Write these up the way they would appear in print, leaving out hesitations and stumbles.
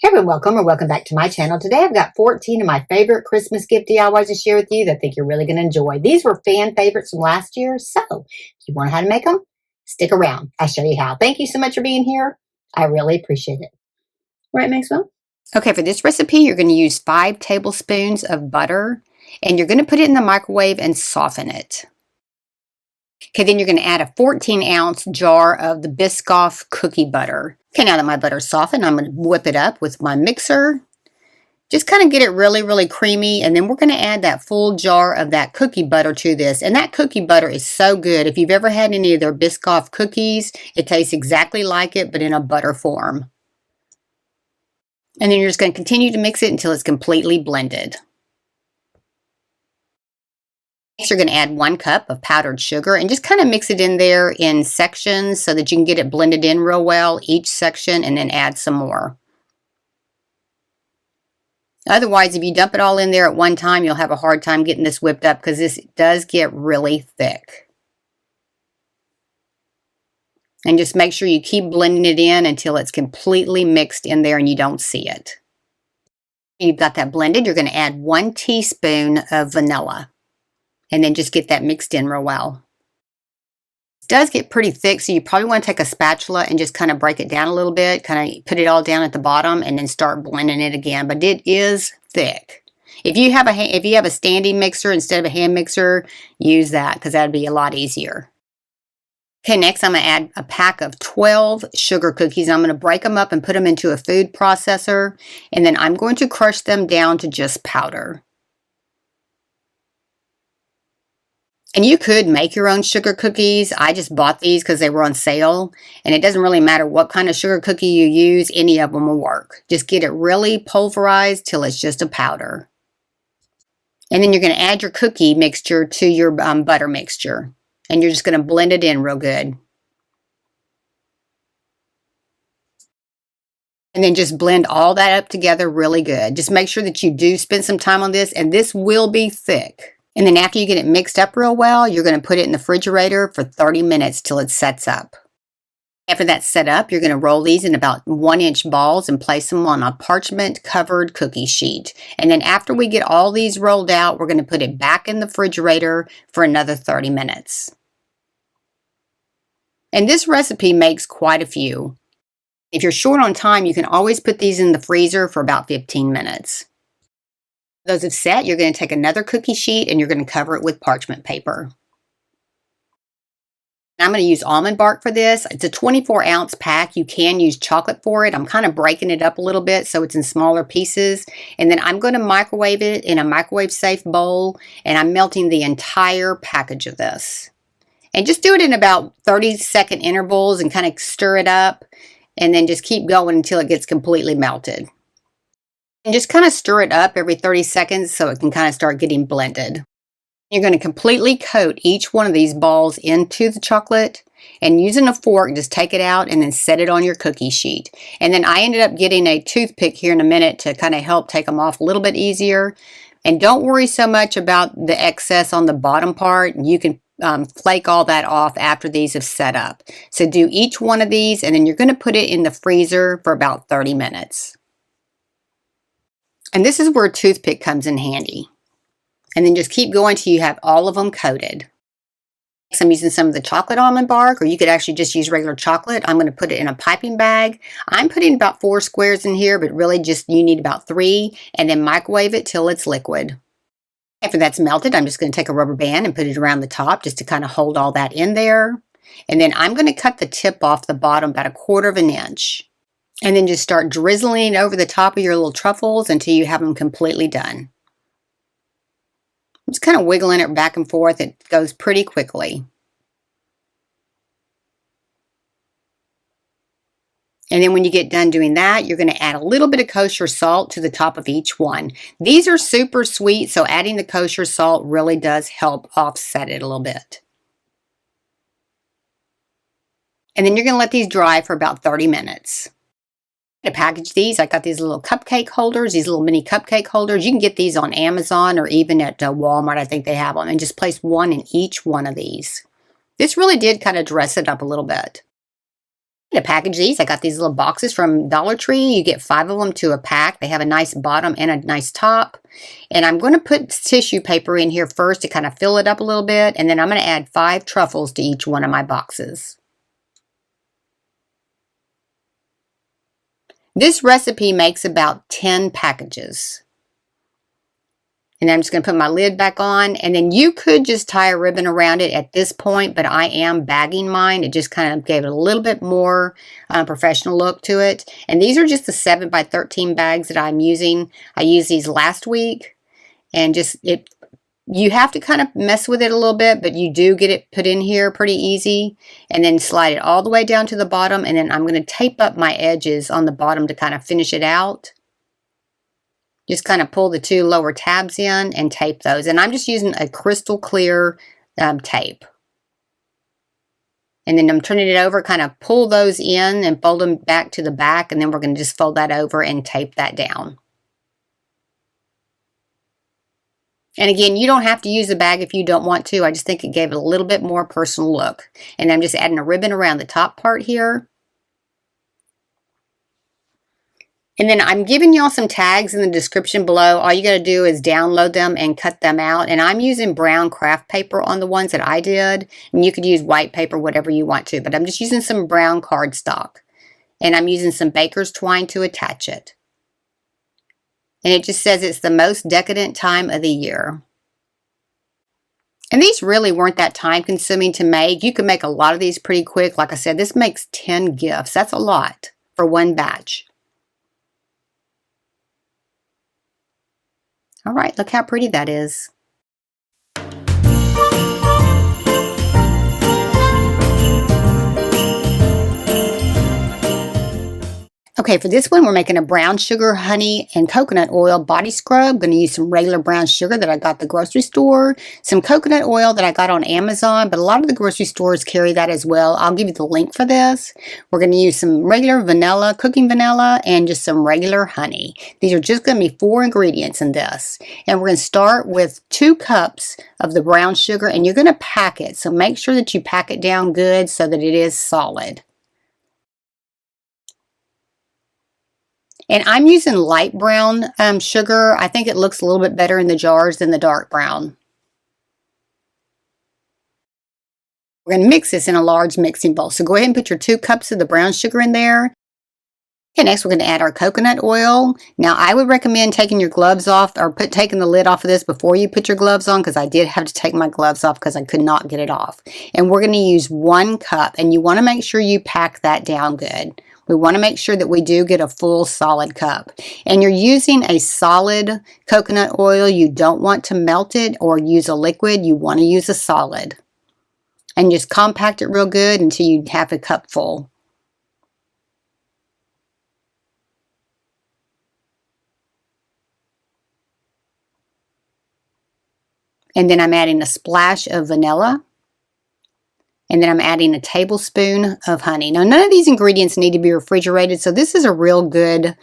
Hey everyone, welcome or welcome back to my channel. Today I've got 14 of my favorite Christmas gift DIYs to share with you that I think you're really going to enjoy. These were fan favorites from last year, so if you want to know how to make them, stick around. I'll show you how. Thank you so much for being here. I really appreciate it. Right, Maxwell? Okay, for this recipe, you're going to use 5 tablespoons of butter, and you're going to put it in the microwave and soften it. Okay, then you're going to add a 14-ounce jar of the Biscoff cookie butter. Okay, now that my butter's softened, I'm going to whip it up with my mixer. Just kind of get it really, really creamy, and then we're going to add that full jar of that cookie butter to this. And that cookie butter is so good. If you've ever had any of their Biscoff cookies, it tastes exactly like it, but in a butter form. And then you're just going to continue to mix it until it's completely blended. Next, you're going to add 1 cup of powdered sugar and just kind of mix it in there in sections so that you can get it blended in real well, each section, and then add some more. Otherwise, if you dump it all in there at one time, you'll have a hard time getting this whipped up because this does get really thick. And just make sure you keep blending it in until it's completely mixed in there and you don't see it. You've got that blended, you're going to add 1 teaspoon of vanilla. And then just get that mixed in real well. It does get pretty thick, so you probably want to take a spatula and just kind of break it down a little bit, kind of put it all down at the bottom and then start blending it again. But it is thick. If you have a standing mixer instead of a hand mixer, use that because that'd be a lot easier. Okay, next I'm going to add a pack of 12 sugar cookies. I'm going to break them up and put them into a food processor, and then I'm going to crush them down to just powder. And you could make your own sugar cookies. I just bought these because they were on sale. And it doesn't really matter what kind of sugar cookie you use. Any of them will work. Just get it really pulverized till it's just a powder. And then you're going to add your cookie mixture to your butter mixture. And you're just going to blend it in real good. And then just blend all that up together really good. Just make sure that you do spend some time on this. And this will be thick. And then after you get it mixed up real well, you're going to put it in the refrigerator for 30 minutes till it sets up. After that's set up, you're going to roll these in about 1-inch balls and place them on a parchment covered cookie sheet. And then after we get all these rolled out, we're going to put it back in the refrigerator for another 30 minutes. And this recipe makes quite a few. If you're short on time, you can always put these in the freezer for about 15 minutes. Those have set, you're going to take another cookie sheet and you're going to cover it with parchment paper. I'm going to use almond bark for this. It's a 24-ounce pack. You can use chocolate for it. I'm kind of breaking it up a little bit so it's in smaller pieces. And then I'm going to microwave it in a microwave-safe bowl, and I'm melting the entire package of this. And just do it in about 30-second intervals and kind of stir it up, and then just keep going until it gets completely melted. And just kind of stir it up every 30 seconds so it can kind of start getting blended. You're going to completely coat each one of these balls into the chocolate, and using a fork, just take it out and then set it on your cookie sheet. And then I ended up getting a toothpick here in a minute to kind of help take them off a little bit easier. And don't worry so much about the excess on the bottom part. You can flake all that off after these have set up. So do each one of these, and then you're going to put it in the freezer for about 30 minutes. And this is where a toothpick comes in handy. And then just keep going till you have all of them coated. Next, I'm using some of the chocolate almond bark, or you could actually just use regular chocolate. I'm going to put it in a piping bag. I'm putting about 4 squares in here, but really just you need about 3, and then microwave it till it's liquid. After that's melted, I'm just going to take a rubber band and put it around the top just to kind of hold all that in there. And then I'm going to cut the tip off the bottom about 1/4 of an inch. And then just start drizzling over the top of your little truffles until you have them completely done. Just kind of wiggling it back and forth. It goes pretty quickly. And then when you get done doing that, you're going to add a little bit of kosher salt to the top of each one. These are super sweet, so adding the kosher salt really does help offset it a little bit. And then you're going to let these dry for about 30 minutes. To package these, I got these little cupcake holders, these little mini cupcake holders. You can get these on Amazon or even at Walmart. I think they have them. And just place one in each one of these. This really did kind of dress it up a little bit. To package these, I got these little boxes from Dollar Tree. You get 5 of them to a pack. They have a nice bottom and a nice top. And I'm going to put tissue paper in here first to kind of fill it up a little bit. And then I'm going to add 5 truffles to each one of my boxes. This recipe makes about 10 packages. And I'm just going to put my lid back on, and then you could just tie a ribbon around it at this point, but I am bagging mine. It just kind of gave it a little bit more professional look to it. And these are just the 7 by 13 bags that I'm using. I used these last week, and you have to kind of mess with it a little bit, but you do get it put in here pretty easy. And then slide it all the way down to the bottom, and then I'm going to tape up my edges on the bottom to kind of finish it out. Just kind of pull the 2 lower tabs in and tape those. And I'm just using a crystal clear tape. And then I'm turning it over, kind of pull those in and fold them back to the back. And then we're going to just fold that over and tape that down. And again, you don't have to use the bag if you don't want to. I just think it gave it a little bit more personal look. And I'm just adding a ribbon around the top part here. And then I'm giving y'all some tags in the description below. All you got to do is download them and cut them out. And I'm using brown craft paper on the ones that I did. And you could use white paper, whatever you want to. But I'm just using some brown cardstock. And I'm using some baker's twine to attach it. And it just says it's the most decadent time of the year. And these really weren't that time consuming to make. You can make a lot of these pretty quick. Like I said, this makes 10 gifts. That's a lot for one batch. All right, look how pretty that is. Okay, for this one, we're making a brown sugar, honey, and coconut oil body scrub. I'm going to use some regular brown sugar that I got at the grocery store, some coconut oil that I got on Amazon, but a lot of the grocery stores carry that as well. I'll give you the link for this. We're going to use some regular vanilla, cooking vanilla, and just some regular honey. These are just going to be 4 ingredients in this. And we're going to start with 2 cups of the brown sugar, and you're going to pack it. So make sure that you pack it down good so that it is solid. And I'm using light brown sugar. I think it looks a little bit better in the jars than the dark brown. We're going to mix this in a large mixing bowl. So go ahead and put your 2 cups of the brown sugar in there. Okay, next we're going to add our coconut oil. Now I would recommend taking your gloves off or taking the lid off of this before you put your gloves on, because I did have to take my gloves off because I could not get it off. And we're going to use 1 cup, and you want to make sure you pack that down good. We want to make sure that we do get a full solid cup. And you're using a solid coconut oil. You don't want to melt it or use a liquid. You want to use a solid. And just compact it real good until you have a cup full. And then I'm adding a splash of vanilla. And then I'm adding a tablespoon of honey. Now, none of these ingredients need to be refrigerated, so this is a real good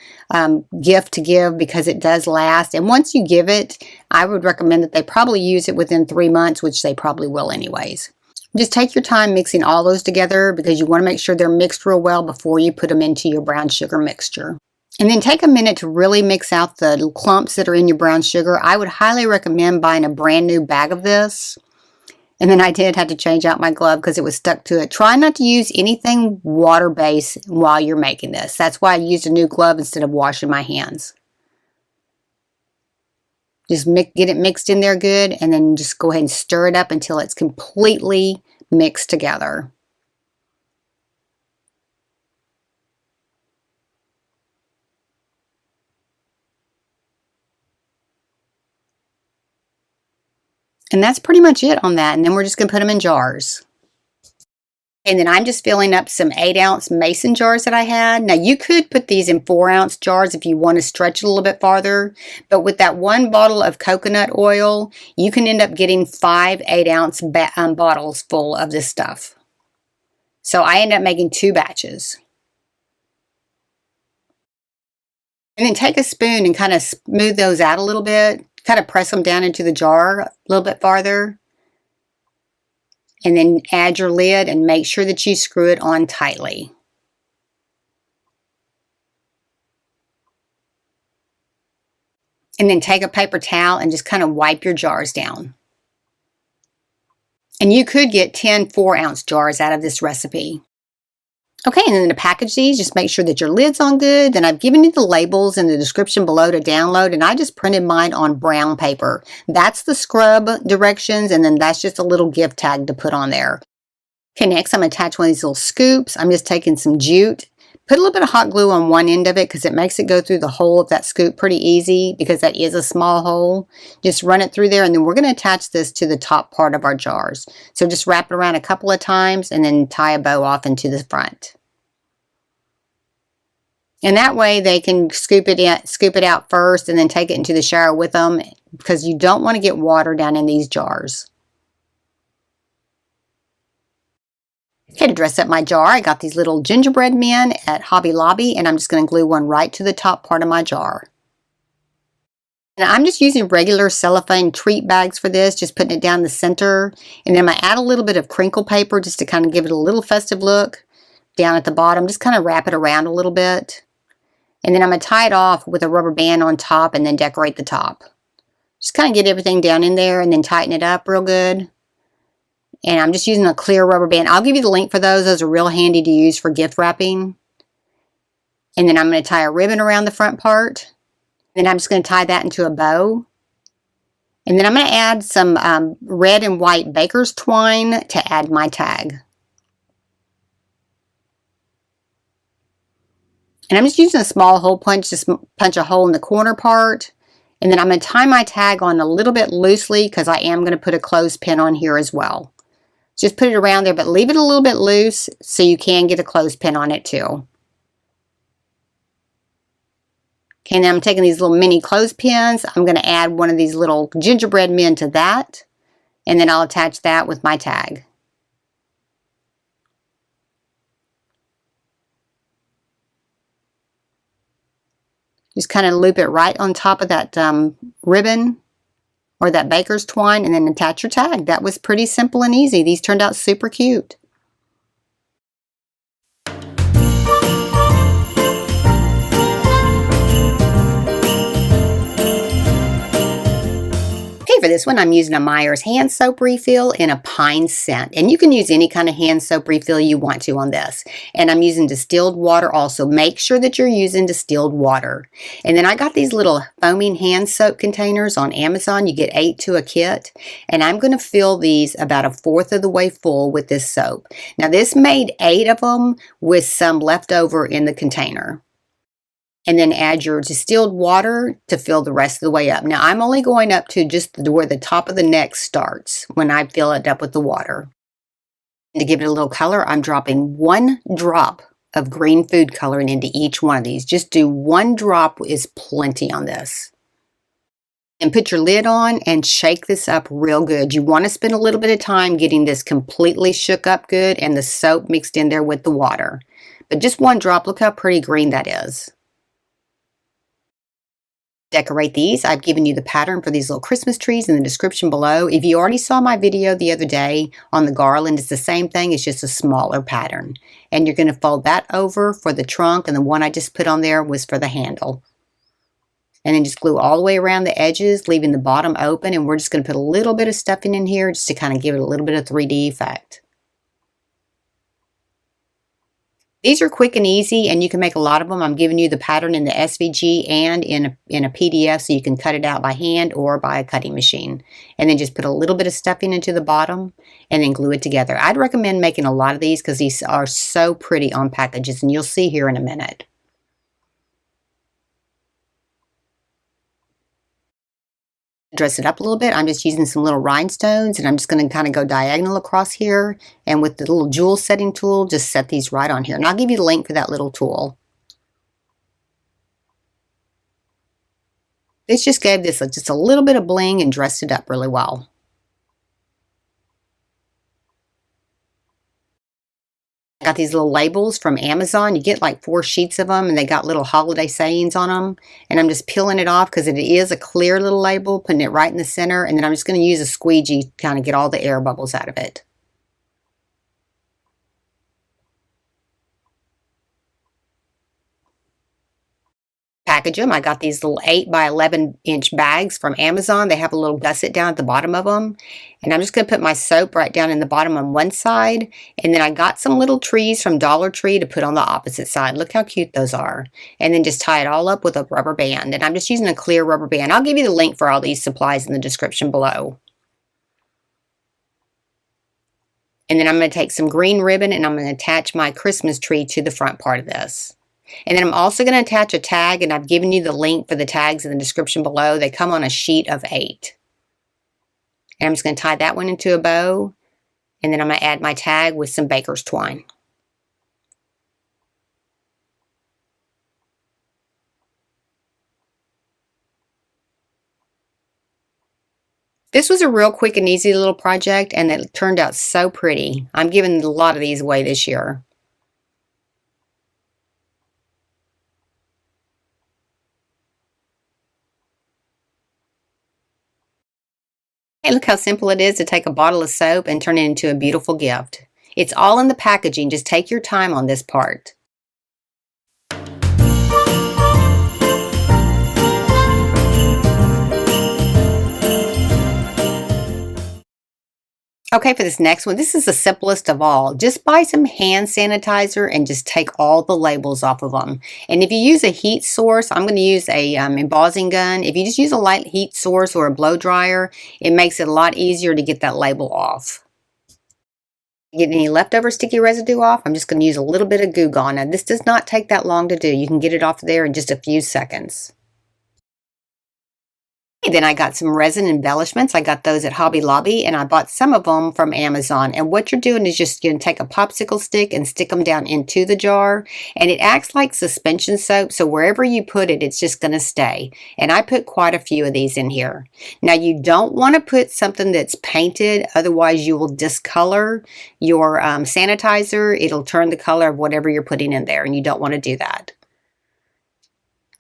gift to give because it does last. And once you give it, I would recommend that they probably use it within 3 months, which they probably will anyways. Just take your time mixing all those together because you want to make sure they're mixed real well before you put them into your brown sugar mixture. And then take a minute to really mix out the clumps that are in your brown sugar. I would highly recommend buying a brand new bag of this. And then I did have to change out my glove because it was stuck to it. Try not to use anything water-based while you're making this. That's why I used a new glove instead of washing my hands. Just get it mixed in there good, and then just go ahead and stir it up until it's completely mixed together. And that's pretty much it on that. And then we're just going to put them in jars. And then I'm just filling up some 8-ounce mason jars that I had. Now you could put these in 4-ounce jars if you want to stretch it a little bit farther. But with that 1 bottle of coconut oil, you can end up getting 5 8-ounce bottles full of this stuff. So I ended up making 2 batches. And then take a spoon and kind of smooth those out a little bit. Kind of press them down into the jar a little bit farther. And then add your lid and make sure that you screw it on tightly. And then take a paper towel and just kind of wipe your jars down. And you could get 10 4-ounce jars out of this recipe. Okay, and then to package these, just make sure that your lid's on good. Then I've given you the labels in the description below to download, and I just printed mine on brown paper. That's the scrub directions, and then that's just a little gift tag to put on there. Okay, next I'm going to attach one of these little scoops. I'm just taking some jute. Put a little bit of hot glue on one end of it because it makes it go through the hole of that scoop pretty easy because that is a small hole. Just run it through there, and then we're going to attach this to the top part of our jars. So just wrap it around a couple of times and then tie a bow off into the front. And that way they can scoop it out first and then take it into the shower with them because you don't want to get water down in these jars. Okay, to dress up my jar, I got these little gingerbread men at Hobby Lobby, and I'm just going to glue one right to the top part of my jar. And I'm just using regular cellophane treat bags for this, just putting it down the center. And then I'm going to add a little bit of crinkle paper just to kind of give it a little festive look down at the bottom. Just kind of wrap it around a little bit. And then I'm going to tie it off with a rubber band on top and then decorate the top. Just kind of get everything down in there and then tighten it up real good. And I'm just using a clear rubber band. I'll give you the link for those. Those are real handy to use for gift wrapping. And then I'm going to tie a ribbon around the front part. Then I'm just going to tie that into a bow. And then I'm going to add some red and white baker's twine to add my tag. And I'm just using a small hole punch, just punch a hole in the corner part. And then I'm going to tie my tag on a little bit loosely because I am going to put a clothespin on here as well. Just put it around there, but leave it a little bit loose so you can get a clothespin on it too. Okay, now I'm taking these little mini clothespins. I'm going to add one of these little gingerbread men to that, and then I'll attach that with my tag. Just kind of loop it right on top of that ribbon or that baker's twine, and then attach your tag. That was pretty simple and easy. These turned out super cute. For this one, I'm using a Meyer's hand soap refill in a pine scent. And you can use any kind of hand soap refill you want to on this. And I'm using distilled water also. Make sure that you're using distilled water. And then I got these little foaming hand soap containers on Amazon. You get 8 to a kit. And I'm going to fill these about 1/4 of the way full with this soap. Now this made 8 of them with some left over in the container. And then add your distilled water to fill the rest of the way up. Now I'm only going up to just where the top of the neck starts when I fill it up with the water. And to give it a little color, I'm dropping 1 drop of green food coloring into each one of these. Just do 1 drop is plenty on this. And put your lid on and shake this up real good. You want to spend a little bit of time getting this completely shook up good and the soap mixed in there with the water. But just 1 drop, look how pretty green that is. Decorate these. I've given you the pattern for these little Christmas trees in the description below. If you already saw my video the other day on the garland, it's the same thing. It's just a smaller pattern. And you're going to fold that over for the trunk, and the one I just put on there was for the handle. And then just glue all the way around the edges, leaving the bottom open. And we're just going to put a little bit of stuffing in here just to kind of give it a little bit of 3D effect. These are quick and easy, and you can make a lot of them. I'm giving you the pattern in the SVG and in a PDF, so you can cut it out by hand or by a cutting machine. And then just put a little bit of stuffing into the bottom and then glue it together. I'd recommend making a lot of these because these are so pretty on packages, and you'll see here in a minute. Dress it up a little bit. I'm just using some little rhinestones, and I'm just going to kind of go diagonal across here, and with the little jewel setting tool just set these right on here, and I'll give you the link for that little tool. This just gave this just a little bit of bling and dressed it up really well. I got these little labels from Amazon. You get like 4 sheets of them, and they got little holiday sayings on them. And I'm just peeling it off because it is a clear little label, putting it right in the center. And then I'm just going to use a squeegee to kind of get all the air bubbles out of it. package them. I got these little 8 by 11 inch bags from Amazon. They have a little gusset down at the bottom of them. And I'm just going to put my soap right down in the bottom on one side. And then I got some little trees from Dollar Tree to put on the opposite side. Look how cute those are. And then just tie it all up with a rubber band. And I'm just using a clear rubber band. I'll give you the link for all these supplies in the description below. And then I'm going to take some green ribbon and I'm going to attach my Christmas tree to the front part of this. And then I'm also going to attach a tag, and I've given you the link for the tags in the description below. They come on a sheet of 8. And I'm just going to tie that one into a bow, and then I'm going to add my tag with some baker's twine. This was a real quick and easy little project, and it turned out so pretty. I'm giving a lot of these away this year. Hey, look how simple it is to take a bottle of soap and turn it into a beautiful gift. It's all in the packaging. Just take your time on this part. Okay, for this next one, this is the simplest of all. Just buy some hand sanitizer and just take all the labels off of them. And if you use a heat source, I'm going to use a embossing gun. If you just use a light heat source or a blow dryer, it makes it a lot easier to get that label off. Get any leftover sticky residue off, I'm just going to use a little bit of Goo Gone. Now, this does not take that long to do. You can get it off there in just a few seconds. Then I got some resin embellishments. I got those at Hobby Lobby, and I bought some of them from Amazon. And what you're doing is just going to take a popsicle stick and stick them down into the jar. And it acts like suspension soap, so wherever you put it, it's just going to stay. And I put quite a few of these in here. Now, you don't want to put something that's painted, otherwise you will discolor your sanitizer. It'll turn the color of whatever you're putting in there, and you don't want to do that.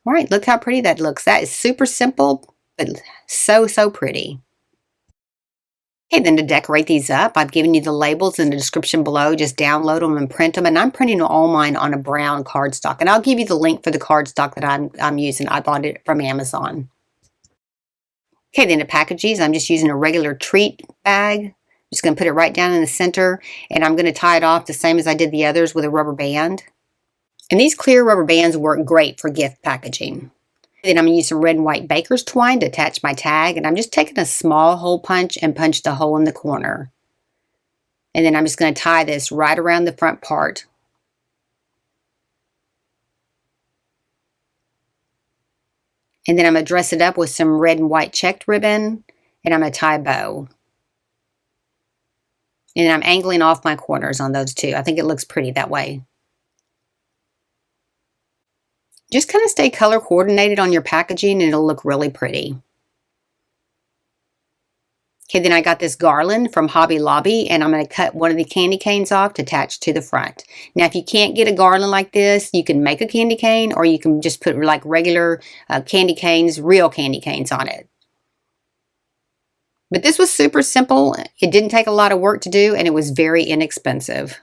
All right, look how pretty that looks. That is super simple, but so pretty. Okay, then to decorate these up, I've given you the labels in the description below. Just download them and print them. And I'm printing all mine on a brown cardstock. And I'll give you the link for the cardstock that I'm using. I bought it from Amazon. Okay, then to package these, I'm just using a regular treat bag. Just going to put it right down in the center. And I'm going to tie it off the same as I did the others with a rubber band. And these clear rubber bands work great for gift packaging. Then I'm going to use some red and white baker's twine to attach my tag. And I'm just taking a small hole punch and punch the hole in the corner. And then I'm just going to tie this right around the front part. And then I'm going to dress it up with some red and white checked ribbon. And I'm going to tie a bow. And I'm angling off my corners on those two. I think it looks pretty that way. Just kind of stay color coordinated on your packaging and it'll look really pretty. Okay, then I got this garland from Hobby Lobby, and I'm going to cut one of the candy canes off to attach to the front. Now, if you can't get a garland like this, you can make a candy cane, or you can just put like regular candy canes, real candy canes on it. But this was super simple. It didn't take a lot of work to do, and it was very inexpensive.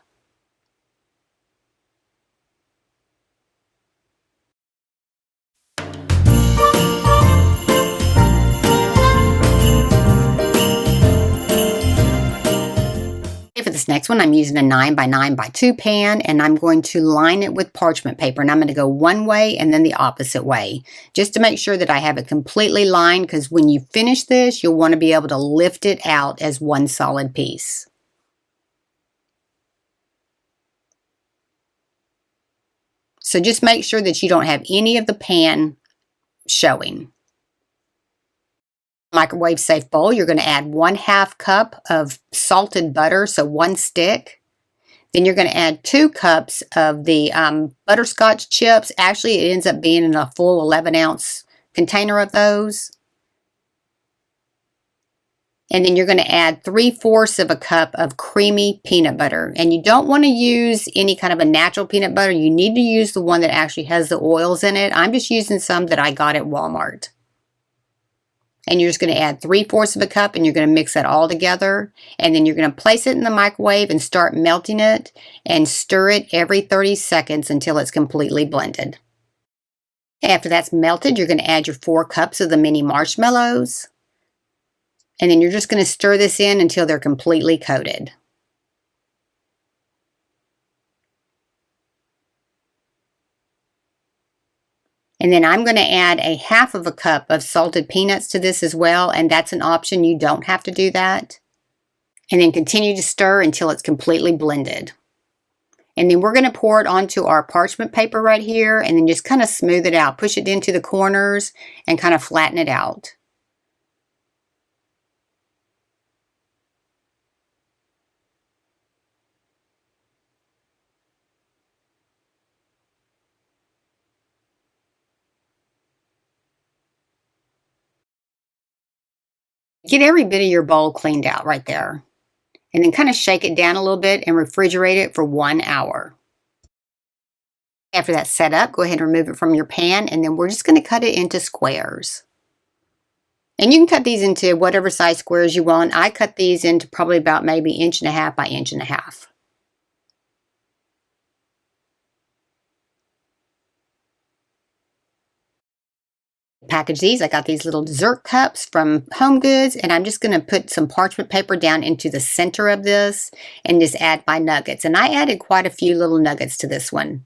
For this next one, I'm using a 9 by 9 by 2 pan, and I'm going to line it with parchment paper, and I'm going to go one way and then the opposite way, just to make sure that I have it completely lined, because when you finish this, you'll want to be able to lift it out as one solid piece. So just make sure that you don't have any of the pan showing. Microwave safe bowl, you're going to add 1/2 cup of salted butter, so 1 stick. Then you're going to add 2 cups of the butterscotch chips. Actually, it ends up being in a full 11-ounce container of those. And then you're going to add 3/4 of a cup of creamy peanut butter. And you don't want to use any kind of a natural peanut butter. You need to use the one that actually has the oils in it. I'm just using some that I got at Walmart. And you're just going to add 3/4 of a cup, and you're going to mix that all together. And then you're going to place it in the microwave and start melting it, and stir it every 30 seconds until it's completely blended. After that's melted, you're going to add your 4 cups of the mini marshmallows. And then you're just going to stir this in until they're completely coated. And then I'm going to add a half of a cup of salted peanuts to this as well, and that's an option. You don't have to do that. And then continue to stir until it's completely blended. And then we're going to pour it onto our parchment paper right here, and then just kind of smooth it out. Push it into the corners and kind of flatten it out. Get every bit of your bowl cleaned out right there. And then kind of shake it down a little bit and refrigerate it for 1 hour. After that's set up, go ahead and remove it from your pan, and then we're just going to cut it into squares. And you can cut these into whatever size squares you want. I cut these into probably about maybe 1.5 inches by 1.5 inches. Package these. I got these little dessert cups from Home Goods, and I'm just going to put some parchment paper down into the center of this and just add my nuggets. And I added quite a few little nuggets to this one.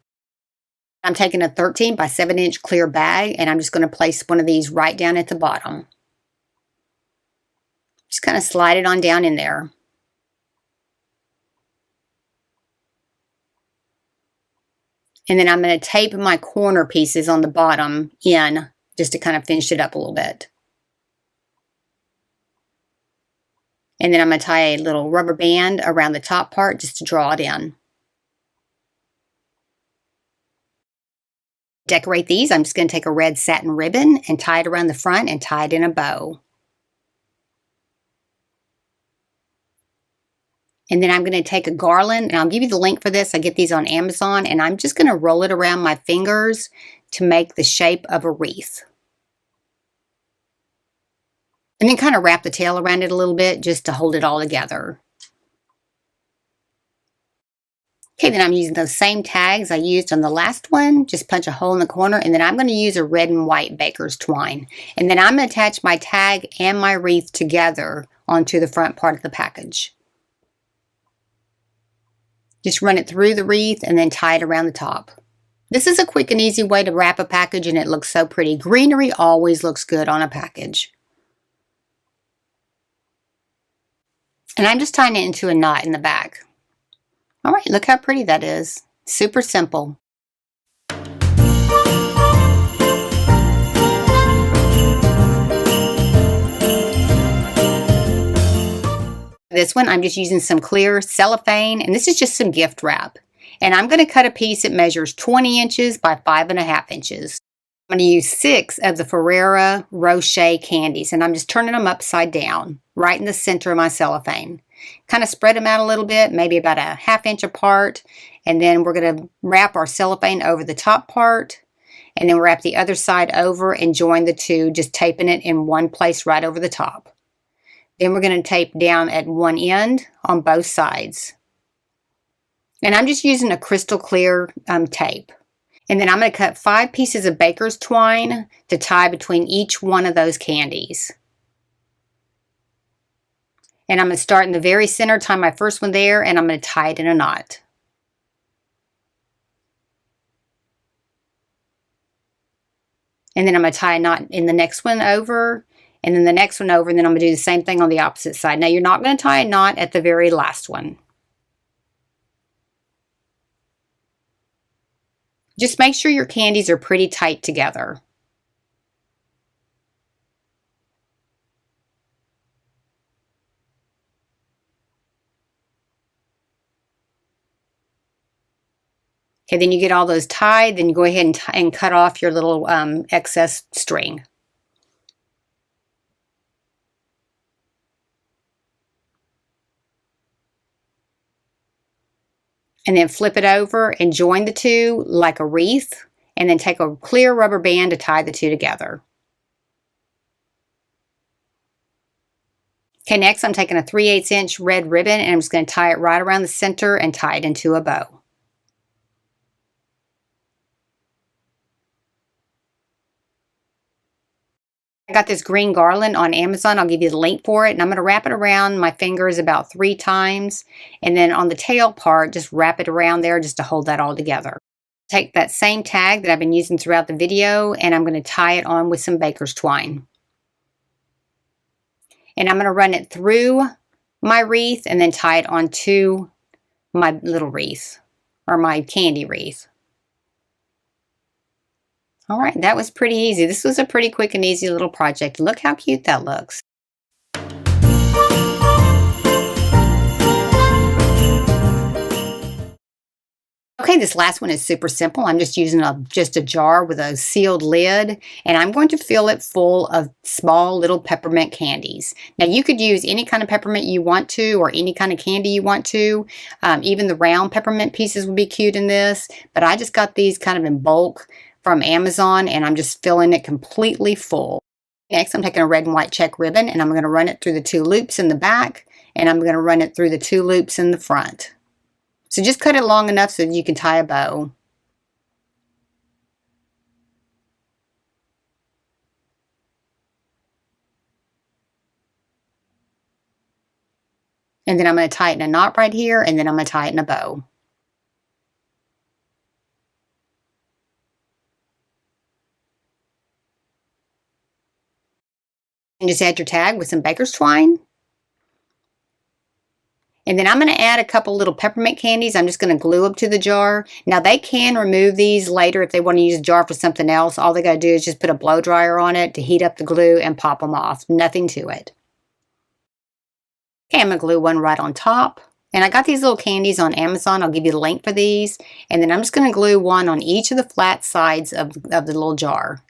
I'm taking a 13 by 7 inch clear bag, and I'm just going to place one of these right down at the bottom. Just kind of slide it on down in there. And then I'm going to tape my corner pieces on the bottom in just to kind of finish it up a little bit. And then I'm going to tie a little rubber band around the top part just to draw it in. Decorate these. I'm just going to take a red satin ribbon and tie it around the front and tie it in a bow. And then I'm going to take a garland, and I'll give you the link for this. I get these on Amazon, and I'm just going to roll it around my fingers to make the shape of a wreath. And then kind of wrap the tail around it a little bit just to hold it all together. Okay, then I'm using those same tags I used on the last one. Just punch a hole in the corner, and then I'm going to use a red and white baker's twine. And then I'm going to attach my tag and my wreath together onto the front part of the package. Just run it through the wreath and then tie it around the top. This is a quick and easy way to wrap a package, and it looks so pretty. Greenery always looks good on a package. And I'm just tying it into a knot in the back. All right, look how pretty that is. Super simple. This one, I'm just using some clear cellophane, and this is just some gift wrap. And I'm going to cut a piece that measures 20 inches by 5.5 inches. I'm going to use 6 of the Ferrero Rocher candies, and I'm just turning them upside down, right in the center of my cellophane. Kind of spread them out a little bit, maybe about a 1/2 inch apart, and then we're going to wrap our cellophane over the top part, and then wrap the other side over and join the two, just taping it in one place right over the top. Then we're going to tape down at one end on both sides. And I'm just using a crystal clear tape. And then I'm going to cut 5 pieces of baker's twine to tie between each one of those candies. And I'm going to start in the very center, tie my first one there, and I'm going to tie it in a knot. And then I'm going to tie a knot in the next one over, and then the next one over, and then I'm going to do the same thing on the opposite side. Now, you're not going to tie a knot at the very last one. Just make sure your candies are pretty tight together. Okay, then you get all those tied, then you go ahead and cut off your little excess string. And then flip it over and join the two like a wreath, and then take a clear rubber band to tie the two together. Okay, next I'm taking a 3/8 inch red ribbon, and I'm just going to tie it right around the center and tie it into a bow. I got this green garland on Amazon. I'll give you the link for it. And I'm going to wrap it around my fingers about 3 times. And then on the tail part, just wrap it around there just to hold that all together. Take that same tag that I've been using throughout the video, and I'm going to tie it on with some baker's twine. And I'm going to run it through my wreath and then tie it onto my little wreath, or my candy wreath. All right, that was pretty easy. This was a pretty quick and easy little project. Look how cute that looks. Okay, this last one is super simple. I'm just using just a jar with a sealed lid, and I'm going to fill it full of small little peppermint candies. Now, you could use any kind of peppermint you want to, or any kind of candy you want to. Even the round peppermint pieces would be cute in this, but I just got these kind of in bulk from Amazon, and I'm just filling it completely full. Next, I'm taking a red and white check ribbon, and I'm going to run it through the 2 loops in the back, and I'm going to run it through the 2 loops in the front. So just cut it long enough so that you can tie a bow. And then I'm going to tie it in a knot right here, and then I'm going to tie it in a bow. And just add your tag with some baker's twine. And then I'm going to add a couple little peppermint candies. I'm just going to glue them to the jar. Now, they can remove these later if they want to use the jar for something else. All they got to do is just put a blow dryer on it to heat up the glue and pop them off. Nothing to it. Okay, I'm going to glue one right on top. And I got these little candies on Amazon. I'll give you the link for these. And then I'm just going to glue one on each of the flat sides of the little jar.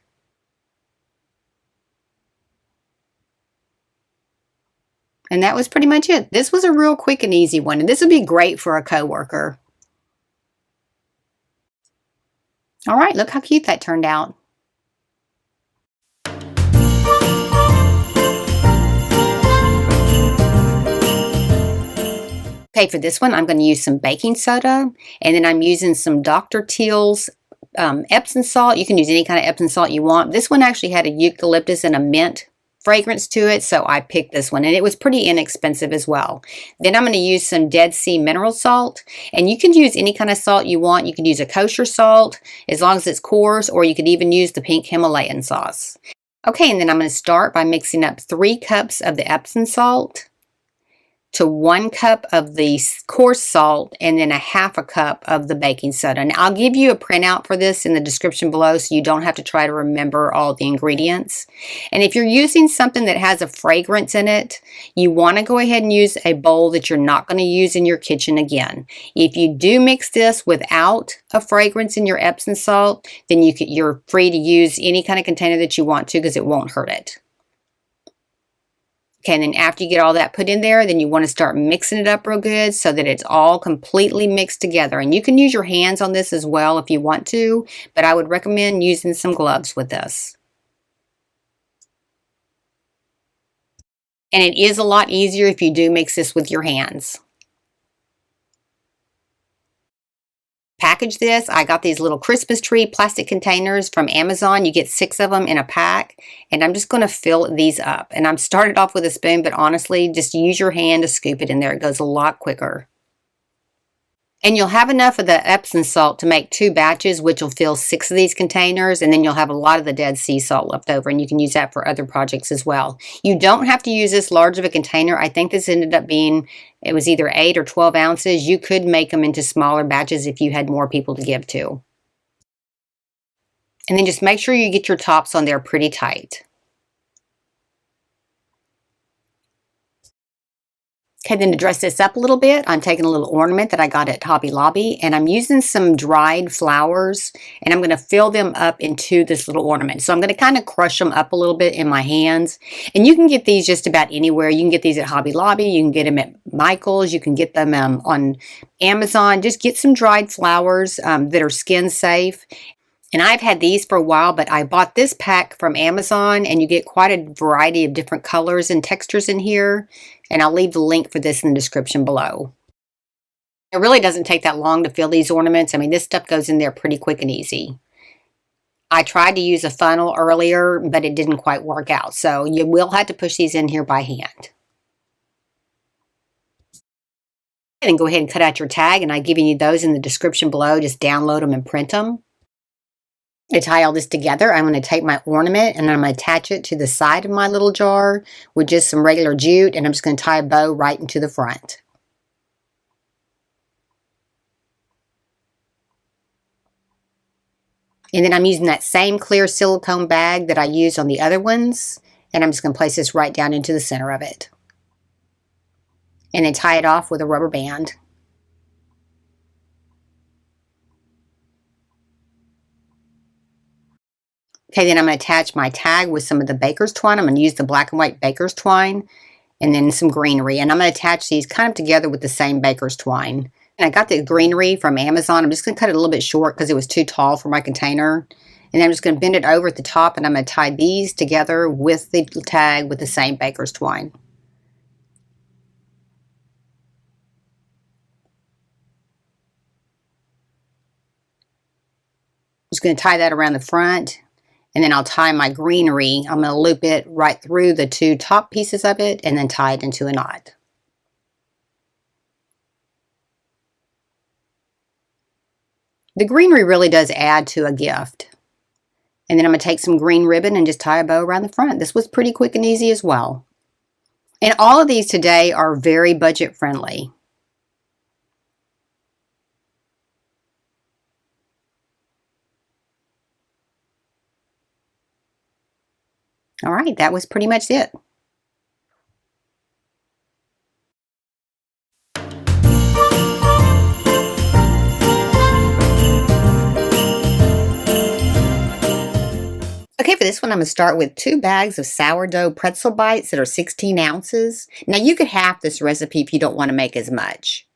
And that was pretty much it. This was a real quick and easy one, and this would be great for a coworker. All right, look how cute that turned out. Okay, for this one, I'm going to use some baking soda, and then I'm using some Dr. Teal's Epsom salt. You can use any kind of Epsom salt you want. This one actually had a eucalyptus and a mint fragrance to it, so I picked this one, and it was pretty inexpensive as well. Then I'm going to use some Dead Sea mineral salt, and you can use any kind of salt you want. You can use a kosher salt as long as it's coarse, or you could even use the pink Himalayan sauce. Okay, and then I'm going to start by mixing up 3 cups of the Epsom salt to 1 cup of the coarse salt, and then a 1/2 cup of the baking soda. And I'll give you a printout for this in the description below so you don't have to try to remember all the ingredients. And if you're using something that has a fragrance in it, you want to go ahead and use a bowl that you're not going to use in your kitchen again. If you do mix this without a fragrance in your Epsom salt, then you're free to use any kind of container that you want to, because it won't hurt it. Okay, and then after you get all that put in there, then you want to start mixing it up real good so that it's all completely mixed together. And you can use your hands on this as well if you want to, but I would recommend using some gloves with this. And it is a lot easier if you do mix this with your hands. Package this. I got these little Christmas tree plastic containers from Amazon. You get 6 of them in a pack, and I'm just going to fill these up. And I'm started off with a spoon, but honestly, just use your hand to scoop it in there. It goes a lot quicker. And you'll have enough of the Epsom salt to make 2 batches, which will fill 6 of these containers, and then you'll have a lot of the Dead Sea salt left over, and you can use that for other projects as well. You don't have to use this large of a container. I think this ended up being, it was either 8 or 12 ounces. You could make them into smaller batches if you had more people to give to. And then just make sure you get your tops on there pretty tight. Okay, then to dress this up a little bit, I'm taking a little ornament that I got at Hobby Lobby, and I'm using some dried flowers, and I'm going to fill them up into this little ornament. So I'm going to kind of crush them up a little bit in my hands. And you can get these just about anywhere. You can get these at Hobby Lobby. You can get them at Michael's. You can get them on Amazon. Just get some dried flowers that are skin safe. And I've had these for a while, but I bought this pack from Amazon, and you get quite a variety of different colors and textures in here. And I'll leave the link for this in the description below. It really doesn't take that long to fill these ornaments. I mean, this stuff goes in there pretty quick and easy. I tried to use a funnel earlier, but it didn't quite work out. So you will have to push these in here by hand. And go ahead and cut out your tag, and I've given you those in the description below. Just download them and print them. To tie all this together, I'm going to take my ornament and I'm going to attach it to the side of my little jar with just some regular jute, and I'm just going to tie a bow right into the front. And then I'm using that same clear silicone bag that I used on the other ones, and I'm just going to place this right down into the center of it. And then tie it off with a rubber band. Okay, then I'm going to attach my tag with some of the baker's twine. I'm going to use the black and white baker's twine and then some greenery. And I'm going to attach these kind of together with the same baker's twine. And I got the greenery from Amazon. I'm just going to cut it a little bit short because it was too tall for my container. And then I'm just going to bend it over at the top, and I'm going to tie these together with the tag with the same baker's twine. Just going to tie that around the front, and then I'll tie my greenery. I'm going to loop it right through the two top pieces of it and then tie it into a knot. The greenery really does add to a gift. And then I'm going to take some green ribbon and just tie a bow around the front. This was pretty quick and easy as well. And all of these today are very budget friendly. All right, that was pretty much it. Okay, for this one, I'm going to start with 2 bags of sourdough pretzel bites that are 16 ounces. Now, you could half this recipe if you don't want to make as much.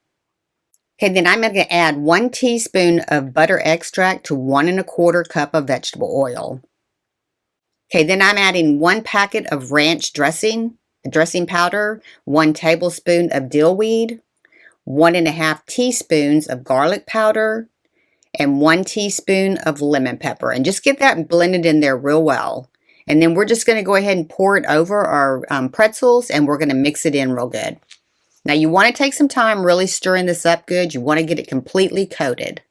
Okay, then I'm going to add 1 teaspoon of butter extract to 1 1/4 cup of vegetable oil. Okay, then I'm adding 1 packet of ranch dressing powder, 1 tablespoon of dill weed, 1 1/2 teaspoons of garlic powder, and 1 teaspoon of lemon pepper. And just get that blended in there real well. And then we're just going to go ahead and pour it over our pretzels, and we're going to mix it in real good. Now you want to take some time really stirring this up good. You want to get it completely coated.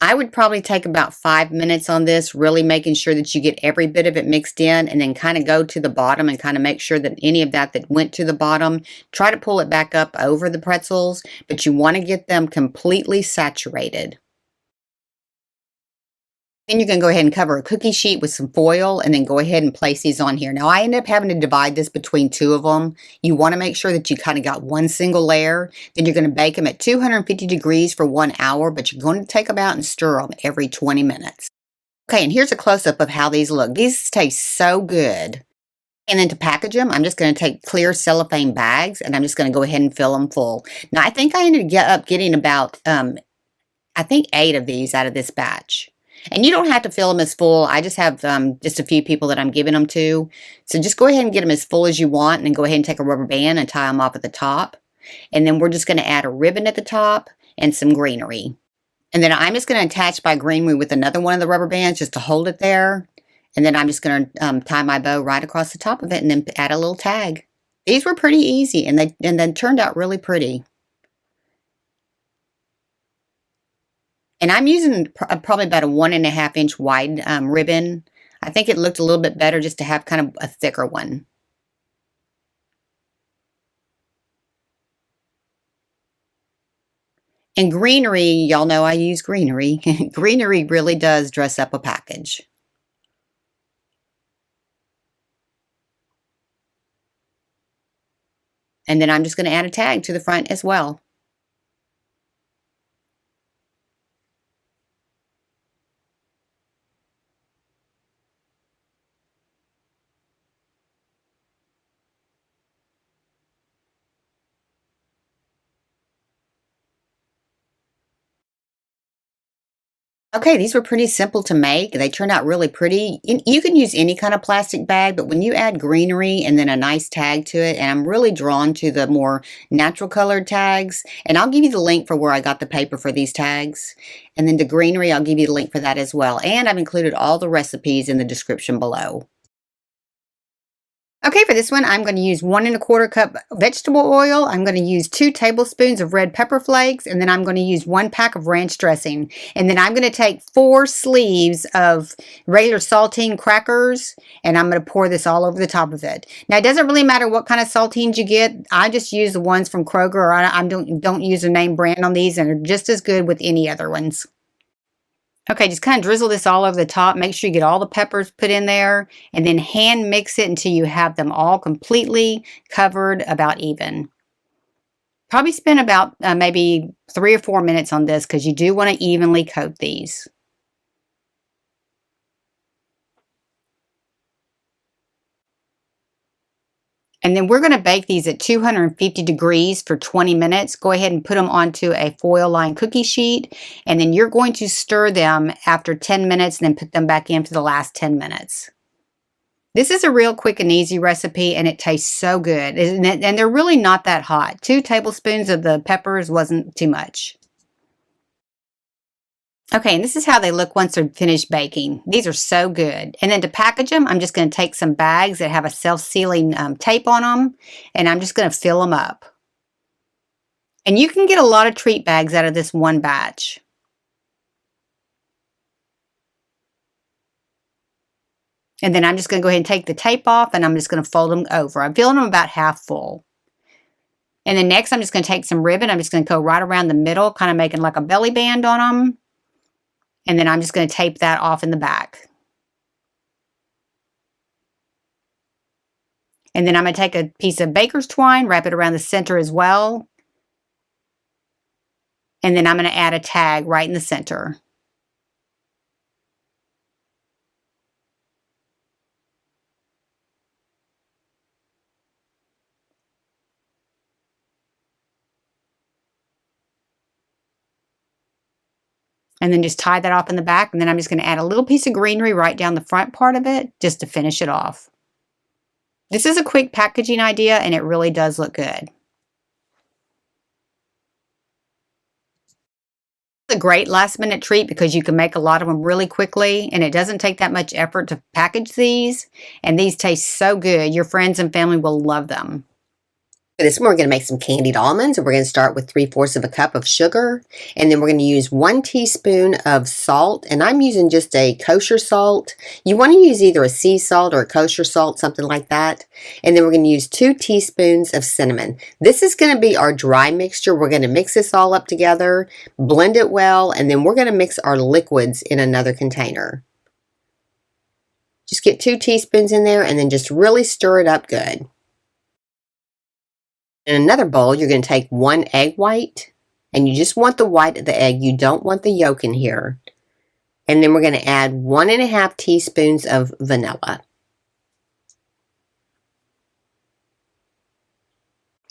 I would probably take about 5 minutes on this, really making sure that you get every bit of it mixed in, and then kind of go to the bottom and kind of make sure that any of that went to the bottom, try to pull it back up over the pretzels, but you want to get them completely saturated. Then you're going to go ahead and cover a cookie sheet with some foil and then go ahead and place these on here. Now I ended up having to divide this between 2 of them. You want to make sure that you kind of got one single layer. Then you're going to bake them at 250 degrees for 1 hour, but you're going to take them out and stir them every 20 minutes. Okay, and here's a close-up of how these look. These taste so good. And then to package them, I'm just going to take clear cellophane bags and I'm just going to go ahead and fill them full. Now I think I ended up getting about, I think 8 of these out of this batch. And you don't have to fill them as full. I just have just a few people that I'm giving them to. So just go ahead and get them as full as you want, and then go ahead and take a rubber band and tie them off at the top. And then we're just going to add a ribbon at the top and some greenery. And then I'm just going to attach my greenery with another one of the rubber bands just to hold it there. And then I'm just going to tie my bow right across the top of it and then add a little tag. These were pretty easy, and then turned out really pretty. And I'm using probably about a 1.5 inch wide ribbon. I think it looked a little bit better just to have kind of a thicker one. And greenery, y'all know I use greenery. Greenery really does dress up a package. And then I'm just going to add a tag to the front as well. Okay, these were pretty simple to make. They turned out really pretty. You can use any kind of plastic bag, but when you add greenery and then a nice tag to it, and I'm really drawn to the more natural colored tags, and I'll give you the link for where I got the paper for these tags. And then the greenery, I'll give you the link for that as well. And I've included all the recipes in the description below. Okay, for this one, I'm going to use 1 1/4 cup vegetable oil. I'm going to use 2 tablespoons of red pepper flakes, and then I'm going to use 1 pack of ranch dressing. And then I'm going to take 4 sleeves of regular saltine crackers, and I'm going to pour this all over the top of it. Now, it doesn't really matter what kind of saltines you get. I just use the ones from Kroger, or I don't use a name brand on these, and they're just as good with any other ones. Okay, just kind of drizzle this all over the top. Make sure you get all the peppers put in there and then hand mix it until you have them all completely covered about even. Probably spend about maybe 3 or 4 minutes on this because you do want to evenly coat these. And then we're going to bake these at 250 degrees for 20 minutes. Go ahead and put them onto a foil lined cookie sheet. And then you're going to stir them after 10 minutes and then put them back in for the last 10 minutes. This is a real quick and easy recipe and it tastes so good. And they're really not that hot. 2 tablespoons of the peppers wasn't too much. Okay, and this is how they look once they're finished baking. These are so good. And then to package them, I'm just going to take some bags that have a self-sealing tape on them, and I'm just going to fill them up. And you can get a lot of treat bags out of this one batch. And then I'm just going to go ahead and take the tape off, and I'm just going to fold them over. I'm filling them about half full. And then next, I'm just going to take some ribbon. I'm just going to go right around the middle, kind of making like a belly band on them. And then I'm just going to tape that off in the back. And then I'm going to take a piece of baker's twine, wrap it around the center as well. And then I'm going to add a tag right in the center. And then just tie that off in the back. And then I'm just going to add a little piece of greenery right down the front part of it just to finish it off. This is a quick packaging idea and it really does look good. It's a great last minute treat because you can make a lot of them really quickly and it doesn't take that much effort to package these. And these taste so good. Your friends and family will love them. For this one, we're going to make some candied almonds. We're going to start with 3/4 of a cup of sugar, and then we're going to use 1 teaspoon of salt, and I'm using just a kosher salt. You want to use either a sea salt or a kosher salt, something like that. And then we're going to use 2 teaspoons of cinnamon. This is going to be our dry mixture. We're going to mix this all up together, blend it well, and then we're going to mix our liquids in another container. Just get 2 teaspoons in there, and then just really stir it up good. In another bowl, you're going to take 1 egg white, and you just want the white of the egg. You don't want the yolk in here. And then we're going to add 1 1/2 teaspoons of vanilla.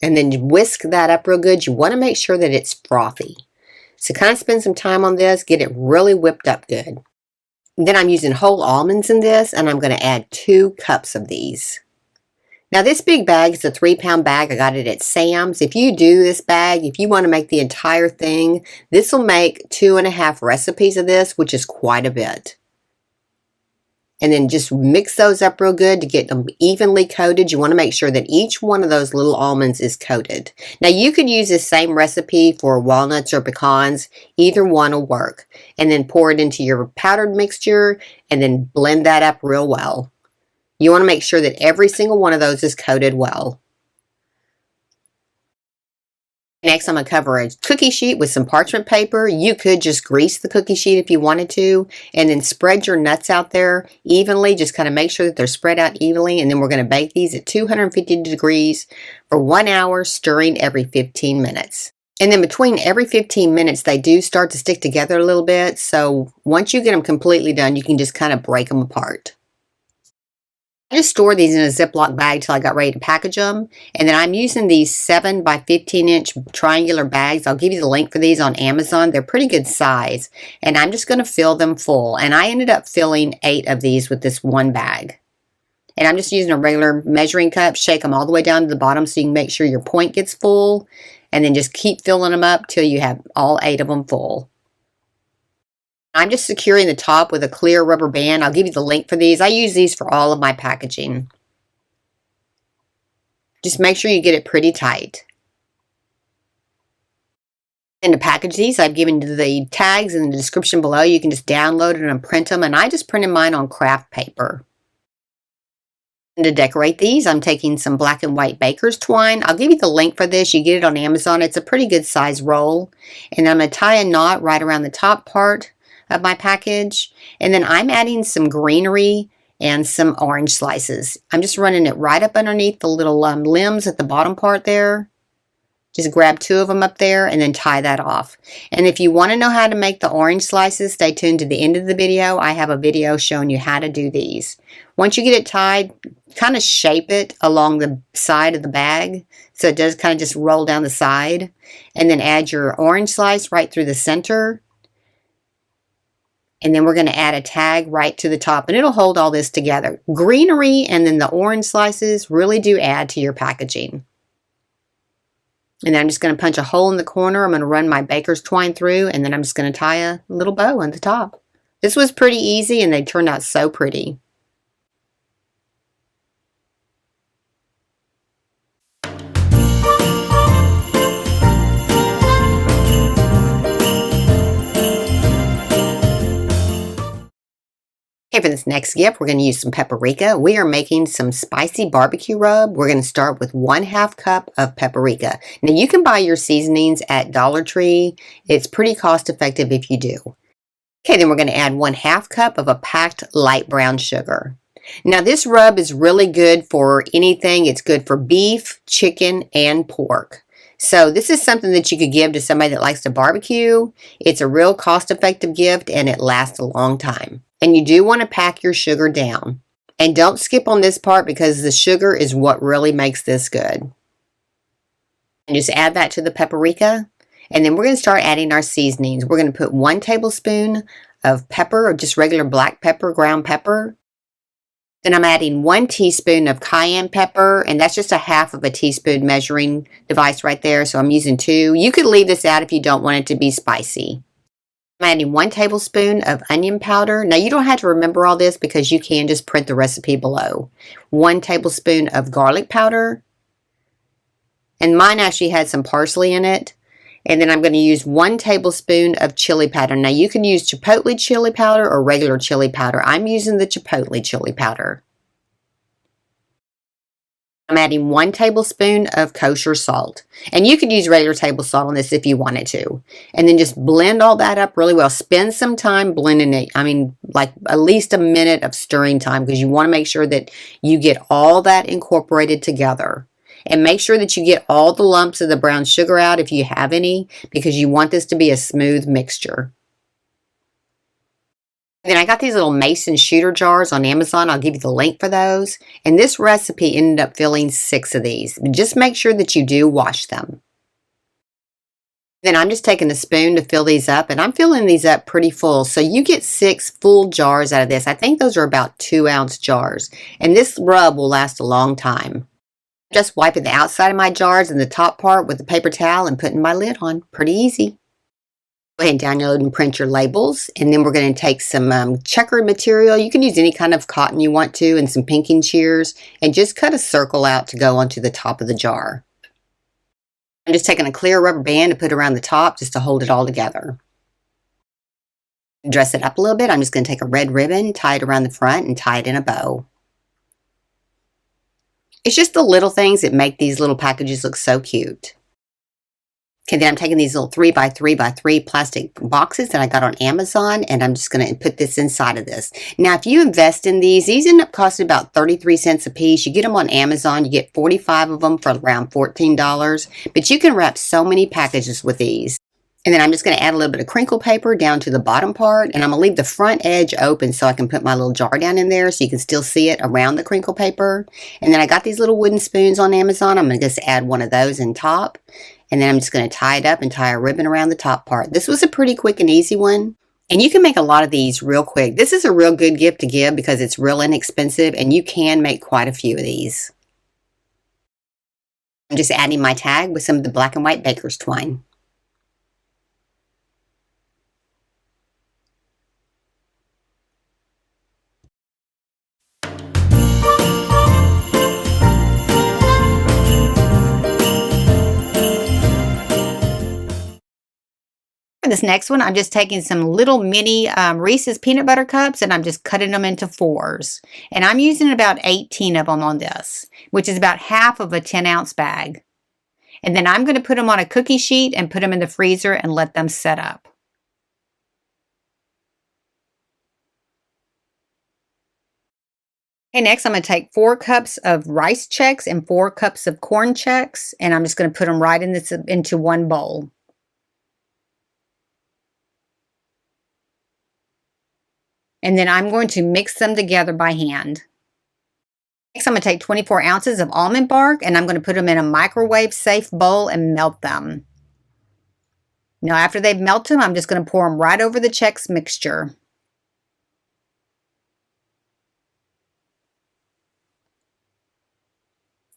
And then you whisk that up real good. You want to make sure that it's frothy. So kind of spend some time on this, get it really whipped up good. And then I'm using whole almonds in this, and I'm going to add 2 cups of these. Now this big bag is a 3-pound bag. I got it at Sam's. If you do this bag, if you want to make the entire thing, this will make 2 1/2 recipes of this, which is quite a bit. And then just mix those up real good to get them evenly coated. You want to make sure that each one of those little almonds is coated. Now you could use this same recipe for walnuts or pecans. Either one will work. And then pour it into your powdered mixture and then blend that up real well. You want to make sure that every single one of those is coated well. Next, I'm going to cover a cookie sheet with some parchment paper. You could just grease the cookie sheet if you wanted to, and then spread your nuts out there evenly. Just kind of make sure that they're spread out evenly, and then we're going to bake these at 250 degrees for 1 hour, stirring every 15 minutes. And then between every 15 minutes, they do start to stick together a little bit, so once you get them completely done, you can just kind of break them apart. I just stored these in a Ziploc bag till I got ready to package them. And then I'm using these 7 by 15 inch triangular bags. I'll give you the link for these on Amazon. They're pretty good size. And I'm just going to fill them full. And I ended up filling 8 of these with this one bag. And I'm just using a regular measuring cup. Shake them all the way down to the bottom so you can make sure your point gets full. And then just keep filling them up till you have all 8 of them full. I'm just securing the top with a clear rubber band. I'll give you the link for these. I use these for all of my packaging. Just make sure you get it pretty tight. And to package these, I've given you the tags in the description below. You can just download it and print them. And I just printed mine on craft paper. And to decorate these, I'm taking some black and white baker's twine. I'll give you the link for this. You get it on Amazon. It's a pretty good size roll. And I'm going to tie a knot right around the top part of my package. And then I'm adding some greenery and some orange slices. I'm just running it right up underneath the little limbs at the bottom part there. Just grab 2 of them up there and then tie that off. And if you want to know how to make the orange slices, stay tuned to the end of the video. I have a video showing you how to do these. Once you get it tied, kind of shape it along the side of the bag so it does kind of just roll down the side. And then add your orange slice right through the center. And then we're going to add a tag right to the top, and it'll hold all this together. Greenery and then the orange slices really do add to your packaging. And then I'm just going to punch a hole in the corner. I'm going to run my baker's twine through, and then I'm just going to tie a little bow on the top. This was pretty easy, and they turned out so pretty. Okay, for this next gift, we're going to use some paprika. We are making some spicy barbecue rub. We're going to start with 1/2 cup of paprika. Now, you can buy your seasonings at Dollar Tree. It's pretty cost effective if you do. Okay, then we're going to add 1/2 cup of a packed light brown sugar. Now, this rub is really good for anything. It's good for beef, chicken, and pork. So this is something that you could give to somebody that likes to barbecue. It's a real cost-effective gift, and it lasts a long time. And you do want to pack your sugar down. And don't skip on this part because the sugar is what really makes this good. And just add that to the paprika. And then we're going to start adding our seasonings. We're going to put 1 tablespoon of pepper, or just regular black pepper, ground pepper. Then I'm adding 1 teaspoon of cayenne pepper, and that's just a 1/2 teaspoon measuring device right there. So I'm using 2. You could leave this out if you don't want it to be spicy. I'm adding 1 tablespoon of onion powder. Now, you don't have to remember all this because you can just print the recipe below. 1 tablespoon of garlic powder. And mine actually had some parsley in it. And then I'm going to use 1 tablespoon of chili powder. Now, you can use chipotle chili powder or regular chili powder. I'm using the chipotle chili powder. I'm adding 1 tablespoon of kosher salt. And you could use regular table salt on this if you wanted to. And then just blend all that up really well. Spend some time blending it. I mean, like at least a minute of stirring time because you want to make sure that you get all that incorporated together. And make sure that you get all the lumps of the brown sugar out if you have any, because you want this to be a smooth mixture. Then I got these little mason shooter jars on Amazon. I'll give you the link for those. And this recipe ended up filling 6 of these. Just make sure that you do wash them. Then I'm just taking a spoon to fill these up, and I'm filling these up pretty full. So you get 6 full jars out of this. I think those are about 2-ounce jars. And this rub will last a long time. Just wiping the outside of my jars and the top part with a paper towel and putting my lid on. Pretty easy. Go ahead and download and print your labels. And then we're going to take some checkered material. You can use any kind of cotton you want to, and some pinking shears. And just cut a circle out to go onto the top of the jar. I'm just taking a clear rubber band to put around the top just to hold it all together. Dress it up a little bit. I'm just going to take a red ribbon, tie it around the front, and tie it in a bow. It's just the little things that make these little packages look so cute. Okay, then I'm taking these little 3x3x3 plastic boxes that I got on Amazon, and I'm just going to put this inside of this. Now, if you invest in these end up costing about 33 cents a piece. You get them on Amazon. You get 45 of them for around $14. But you can wrap so many packages with these. And then I'm just going to add a little bit of crinkle paper down to the bottom part, and I'm going to leave the front edge open so I can put my little jar down in there so you can still see it around the crinkle paper. And then I got these little wooden spoons on Amazon. I'm going to just add one of those in top, and then I'm just going to tie it up and tie a ribbon around the top part. This was a pretty quick and easy one. And you can make a lot of these real quick. This is a real good gift to give because it's real inexpensive, and you can make quite a few of these. I'm just adding my tag with some of the black and white baker's twine. For this next one, I'm just taking some little mini Reese's peanut butter cups, and I'm just cutting them into 4s. And I'm using about 18 of them on this, which is about half of a 10-ounce bag. And then I'm going to put them on a cookie sheet and put them in the freezer and let them set up. Okay, next I'm going to take 4 cups of rice checks and 4 cups of corn checks, and I'm just going to put them right into one bowl. And then I'm going to mix them together by hand. Next, I'm going to take 24 ounces of almond bark, and I'm going to put them in a microwave-safe bowl and melt them. Now, after they've melted them, I'm just going to pour them right over the Chex mixture.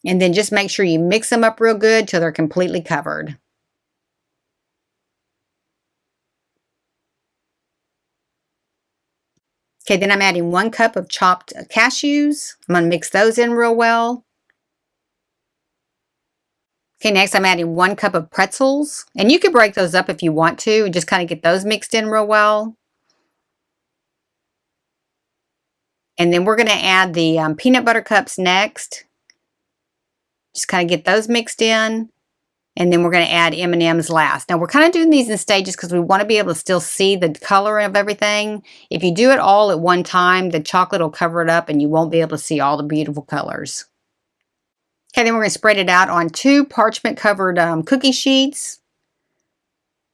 And then just make sure you mix them up real good till they're completely covered. Okay, then I'm adding 1 cup of chopped cashews. I'm going to mix those in real well. Okay, next I'm adding 1 cup of pretzels. And you can break those up if you want to and just kind of get those mixed in real well. And then we're going to add the peanut butter cups next. Just kind of get those mixed in. And then we're going to add M&Ms last. Now, we're kind of doing these in stages because we want to be able to still see the color of everything. If you do it all at one time, the chocolate will cover it up and you won't be able to see all the beautiful colors. Okay, then we're going to spread it out on 2 parchment-covered cookie sheets.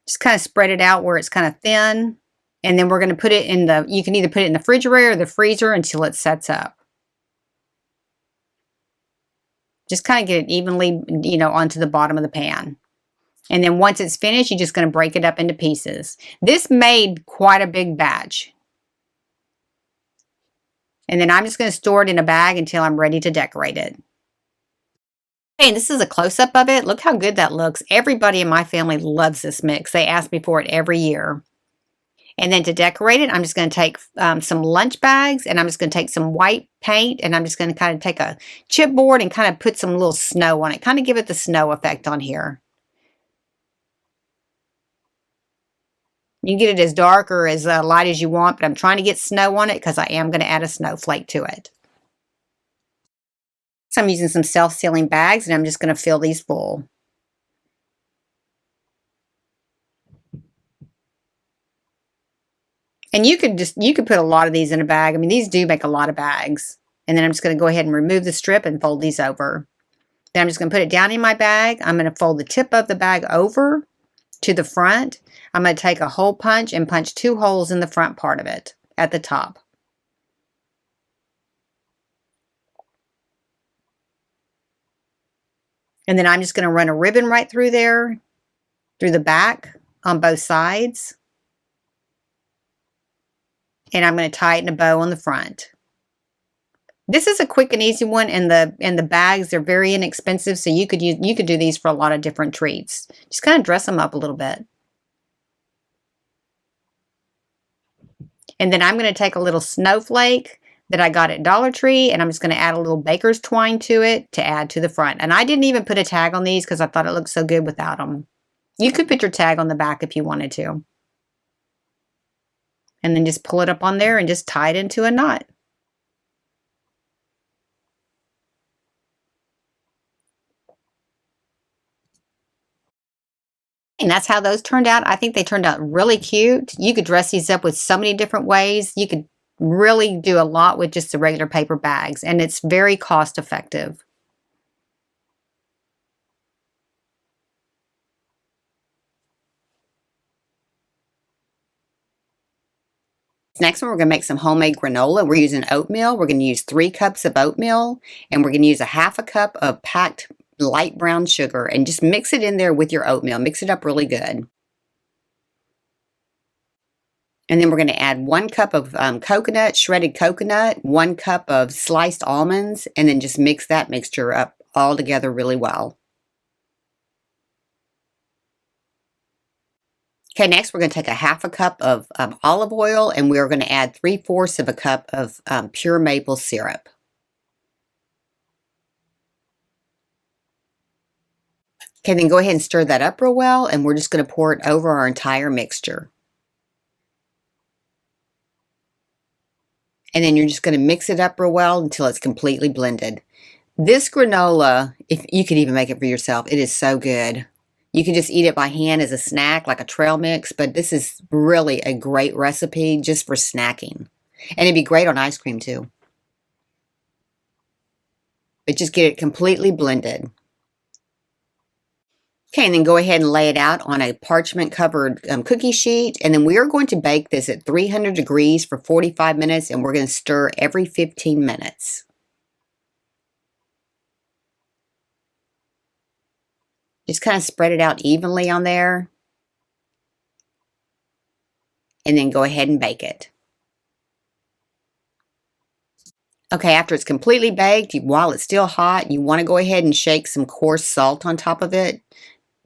Just kind of spread it out where it's kind of thin. And then we're going to put it in you can either put it in the refrigerator or the freezer until it sets up. Just kind of get it evenly, onto the bottom of the pan. And then once it's finished, you're just going to break it up into pieces. This made quite a big batch. And then I'm just going to store it in a bag until I'm ready to decorate it. Hey, this is a close-up of it. Look how good that looks. Everybody in my family loves this mix. They ask me for it every year. And then to decorate it, I'm just going to take some lunch bags, and I'm just going to take some white paint, and I'm just going to kind of take a chipboard and kind of put some little snow on it. Kind of give it the snow effect on here. You can get it as dark or as light as you want, but I'm trying to get snow on it because I am going to add a snowflake to it. So I'm using some self-sealing bags, and I'm just going to fill these full. And you could put a lot of these in a bag. I mean, these do make a lot of bags. And then I'm just going to go ahead and remove the strip and fold these over. Then I'm just going to put it down in my bag. I'm going to fold the tip of the bag over to the front. I'm going to take a hole punch and punch 2 holes in the front part of it at the top. And then I'm just going to run a ribbon right through there, through the back on both sides. And I'm going to tie it in a bow on the front. This is a quick and easy one, and the bags, they're very inexpensive, so you could do these for a lot of different treats. Just kind of dress them up a little bit. And then I'm going to take a little snowflake that I got at Dollar Tree, and I'm just going to add a little baker's twine to it to add to the front. And I didn't even put a tag on these because I thought it looked so good without them. You could put your tag on the back if you wanted to. And then just pull it up on there and just tie it into a knot. And that's how those turned out. I think they turned out really cute. You could dress these up with so many different ways. You could really do a lot with just the regular paper bags, and it's very cost effective. Next one, we're going to make some homemade granola. We're using oatmeal. We're going to use 3 cups of oatmeal, and we're going to use a half a cup of packed light brown sugar, and just mix it in there with your oatmeal. Mix it up really good. And then we're going to add 1 cup of coconut, shredded coconut, 1 cup of sliced almonds, and then just mix that mixture up all together really well. Okay, next we're going to take a half a cup of olive oil, and we're going to add 3/4 of a cup of pure maple syrup. Okay, then go ahead and stir that up real well, and we're just going to pour it over our entire mixture. And then you're just going to mix it up real well until it's completely blended. This granola, if you could even make it for yourself, it is so good. You can just eat it by hand as a snack, like a trail mix, but this is really a great recipe just for snacking. And it'd be great on ice cream too. But just get it completely blended. Okay, and then go ahead and lay it out on a parchment covered cookie sheet. And then we are going to bake this at 300 degrees for 45 minutes, and we're going to stir every 15 minutes. Just kind of spread it out evenly on there. And then go ahead and bake it. Okay, after it's completely baked, while it's still hot, you want to go ahead and shake some coarse salt on top of it.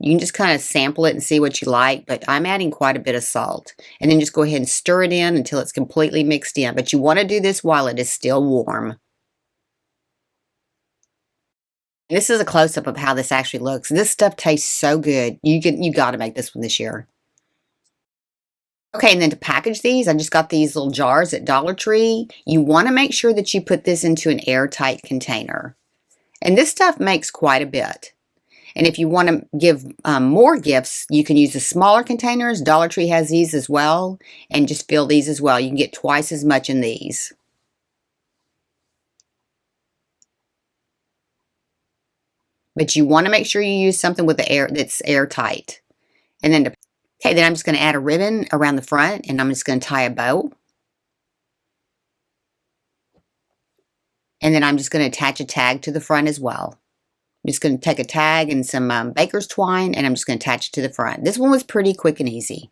You can just kind of sample it and see what you like, but I'm adding quite a bit of salt. And then just go ahead and stir it in until it's completely mixed in. But you want to do this while it is still warm. This is a close-up of how this actually looks. This stuff tastes so good. You got to make this one this year. Okay, and then to package these, I just got these little jars at Dollar Tree. You want to make sure that you put this into an airtight container. And this stuff makes quite a bit. And if you want to give more gifts, you can use the smaller containers. Dollar Tree has these as well. And just fill these as well. You can get twice as much in these. But you want to make sure you use something with the air that's airtight. And then, okay, then I'm just going to add a ribbon around the front. And I'm just going to tie a bow. And then I'm just going to attach a tag to the front as well. I'm just going to take a tag and some baker's twine, and I'm just going to attach it to the front. This one was pretty quick and easy.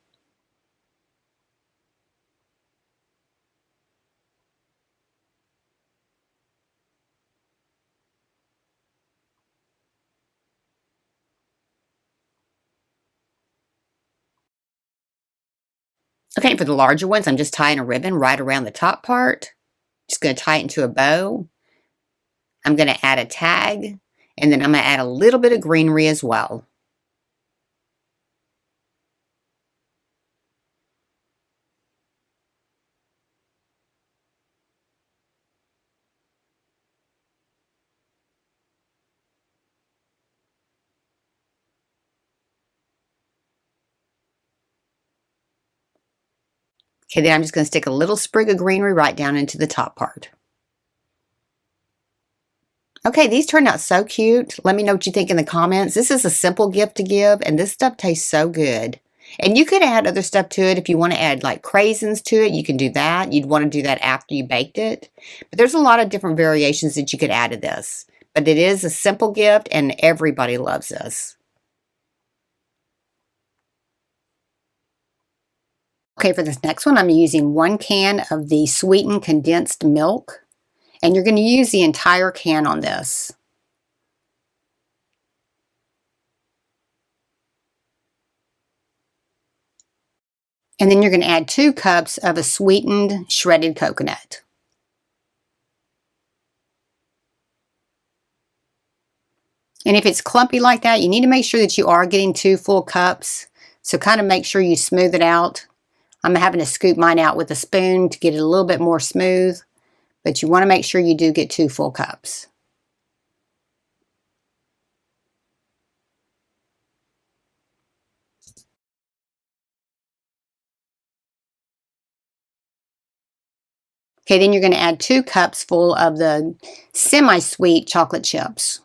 Okay, for the larger ones, I'm just tying a ribbon right around the top part. Just going to tie it into a bow. I'm going to add a tag, and then I'm going to add a little bit of greenery as well. Okay, then I'm just going to stick a little sprig of greenery right down into the top part. Okay, these turned out so cute. Let me know what you think in the comments. This is a simple gift to give, and this stuff tastes so good. And you could add other stuff to it. If you want to add like craisins to it, you can do that. You'd want to do that after you baked it. But there's a lot of different variations that you could add to this. But it is a simple gift, and everybody loves this. Okay, for this next one, I'm using 1 can of the sweetened condensed milk. And you're going to use the entire can on this. And then you're going to add 2 cups of a sweetened shredded coconut. And if it's clumpy like that, you need to make sure that you are getting 2 full cups. So kind of make sure you smooth it out. I'm having to scoop mine out with a spoon to get it a little bit more smooth. But you want to make sure you do get 2 full cups. Okay, then you're going to add 2 cups full of the semi-sweet chocolate chips.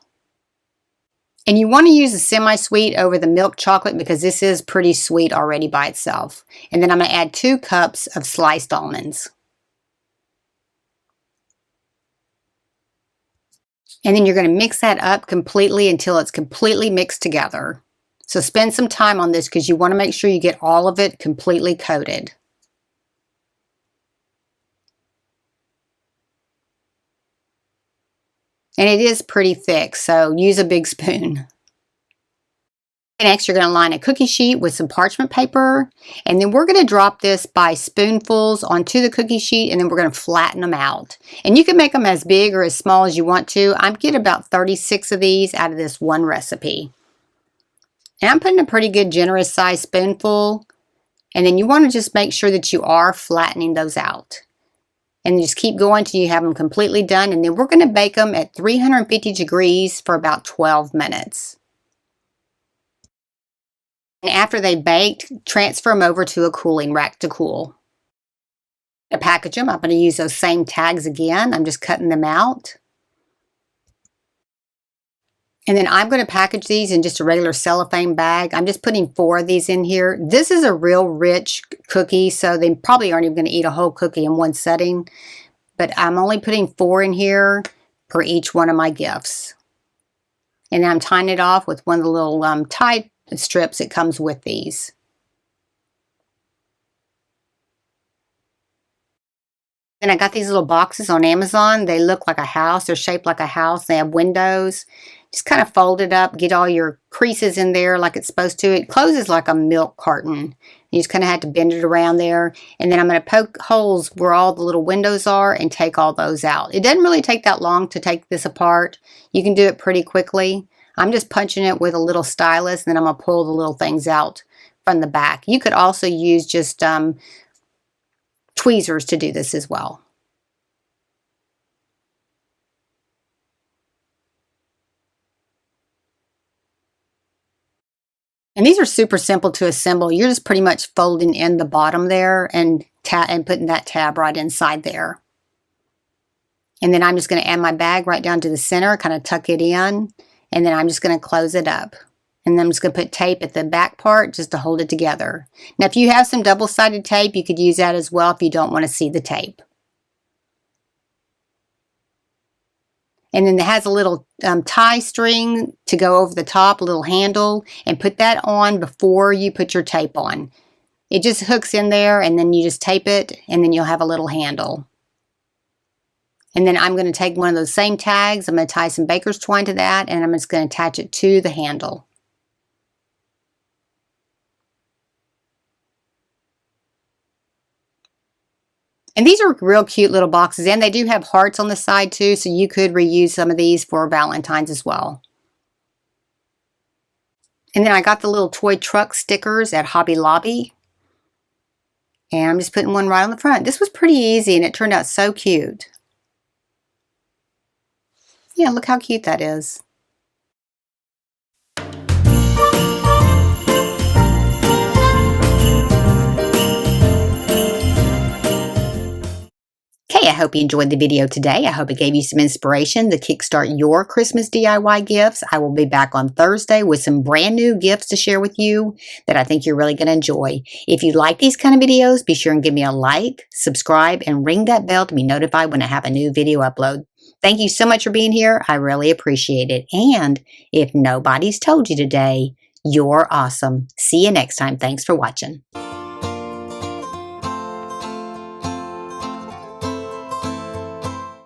And you want to use the semi-sweet over the milk chocolate because this is pretty sweet already by itself. And then I'm going to add 2 cups of sliced almonds. And then you're going to mix that up completely until it's completely mixed together. So spend some time on this because you want to make sure you get all of it completely coated. And it is pretty thick, so use a big spoon. Next, you're going to line a cookie sheet with some parchment paper, and then we're going to drop this by spoonfuls onto the cookie sheet, and then we're going to flatten them out. And you can make them as big or as small as you want to. I get about 36 of these out of this one recipe. And I'm putting a pretty good generous size spoonful, and then you want to just make sure that you are flattening those out. And just keep going till you have them completely done, and then we're going to bake them at 350 degrees for about 12 minutes. And after they baked, transfer them over to a cooling rack to cool. To package them, I'm going to use those same tags again. I'm just cutting them out. And then I'm going to package these in just a regular cellophane bag. I'm just putting 4 of these in here. This is a real rich cookie, so they probably aren't even going to eat a whole cookie in one setting. But I'm only putting 4 in here per each one of my gifts. And I'm tying it off with one of the little tie strips that comes with these. Then I got these little boxes on Amazon. They look like a house. They're shaped like a house. They have windows. Just kind of fold it up, get all your creases in there like it's supposed to. It closes like a milk carton. You just kind of have to bend it around there. And then I'm going to poke holes where all the little windows are and take all those out. It doesn't really take that long to take this apart. You can do it pretty quickly. I'm just punching it with a little stylus, and then I'm going to pull the little things out from the back. You could also use just tweezers to do this as well. And these are super simple to assemble. You're just pretty much folding in the bottom there and putting that tab right inside there. And then I'm just going to add my bag right down to the center, kind of tuck it in. And then I'm just going to close it up. And then I'm just going to put tape at the back part just to hold it together. Now, if you have some double-sided tape, you could use that as well if you don't want to see the tape. And then it has a little tie string to go over the top, a little handle, and put that on before you put your tape on. It just hooks in there, and then you just tape it, and then you'll have a little handle. And then I'm going to take one of those same tags, I'm going to tie some baker's twine to that, and I'm just going to attach it to the handle. And these are real cute little boxes, and they do have hearts on the side too, so you could reuse some of these for Valentine's as well. And then I got the little toy truck stickers at Hobby Lobby. And I'm just putting one right on the front. This was pretty easy, and it turned out so cute. Yeah, look how cute that is. Okay, I hope you enjoyed the video today. I hope it gave you some inspiration to kickstart your Christmas DIY gifts. I will be back on Thursday with some brand new gifts to share with you that I think you're really going to enjoy. If you like these kind of videos, be sure and give me a like, subscribe, and ring that bell to be notified when I have a new video upload. Thank you so much for being here. I really appreciate it. And if nobody's told you today, you're awesome. See you next time. Thanks for watching.